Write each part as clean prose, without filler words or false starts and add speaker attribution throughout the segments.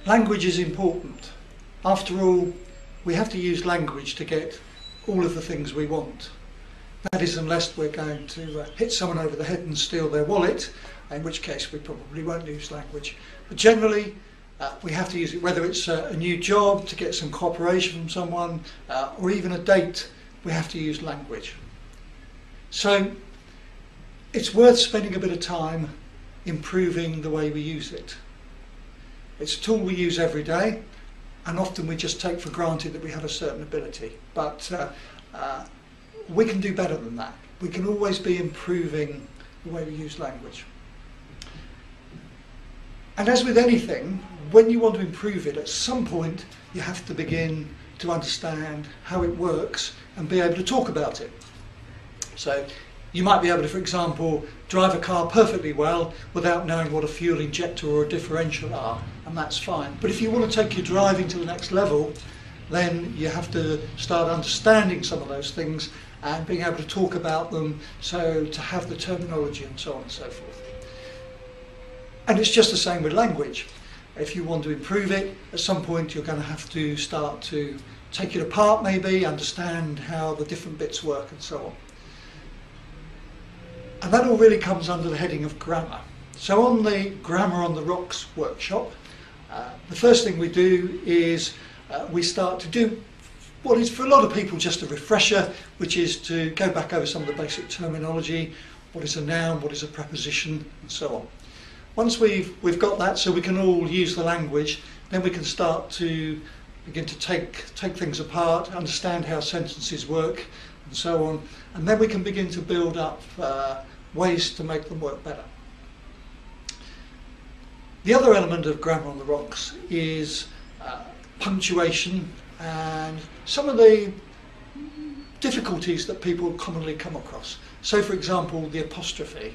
Speaker 1: Language is important. After all, we have to use language to get all of the things we want. That is, unless we're going to hit someone over the head and steal their wallet, in which case we probably won't use language. But generally, we have to use it, whether it's a new job to get some cooperation from someone, or even a date, we have to use language. So it's worth spending a bit of time improving the way we use it. It's a tool we use every day, and often we just take for granted that we have a certain ability. But we can do better than that. We can always be improving the way we use language. And as with anything, when you want to improve it, at some point you have to begin to understand how it works and be able to talk about it. So you might be able to, for example, drive a car perfectly well without knowing what a fuel injector or a differential are, and that's fine. But if you want to take your driving to the next level, then you have to start understanding some of those things and being able to talk about them, so to have the terminology and so on and so forth. And it's just the same with language. If you want to improve it, at some point you're going to have to start to take it apart maybe, understand how the different bits work and so on. And that all really comes under the heading of grammar. So on the Grammar on the Rocks workshop, the first thing we do is we start to do what is for a lot of people just a refresher, which is to go back over some of the basic terminology, what is a noun, what is a preposition, and so on. Once we've got that, so we can all use the language, then we can start to begin to take things apart, understand how sentences work, and so on, and then we can begin to build up ways to make them work better. The other element of Grammar on the Rocks is punctuation and some of the difficulties that people commonly come across. So, for example, the apostrophe.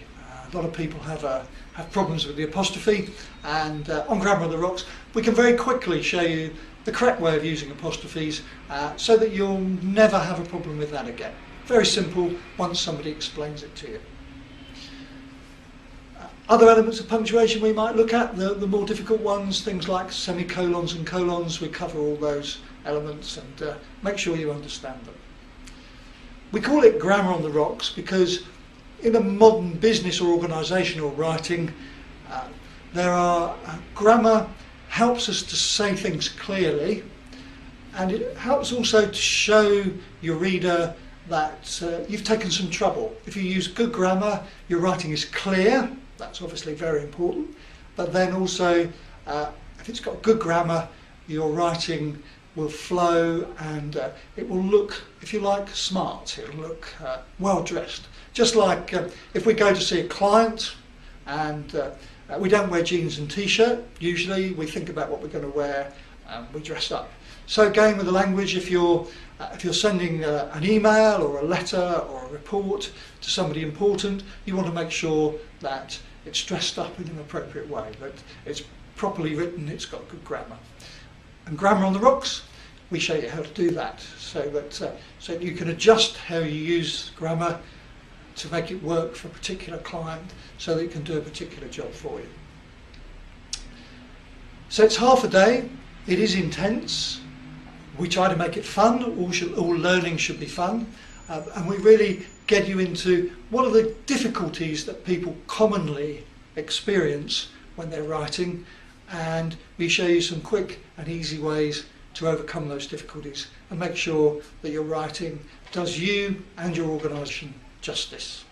Speaker 1: A lot of people have problems with the apostrophe, and on Grammar on the Rocks we can very quickly show you the correct way of using apostrophes so that you'll never have a problem with that again. Very simple once somebody explains it to you. Other elements of punctuation we might look at, the more difficult ones, things like semicolons and colons, we cover all those elements and make sure you understand them. We call it Grammar on the Rocks because in a modern business or organisational writing, grammar helps us to say things clearly, and it helps also to show your reader that you've taken some trouble. If you use good grammar, your writing is clear. That's obviously very important, but then also if it's got good grammar, your writing will flow and it will look, if you like, smart. It'll look well dressed. Just like if we go to see a client and we don't wear jeans and t-shirt, usually we think about what we're going to wear and we dress up. So again with the language, if you're sending an email or a letter or a report to somebody important, you want to make sure that it's dressed up in an appropriate way, that it's properly written, it's got good grammar. And Grammar on the Rocks, we show you how to do that, so that you can adjust how you use grammar to make it work for a particular client, so that it can do a particular job for you. So it's half a day, it is intense. We try to make it fun, all learning should be fun, and we really get you into what are the difficulties that people commonly experience when they're writing, and we show you some quick and easy ways to overcome those difficulties and make sure that your writing does you and your organisation justice.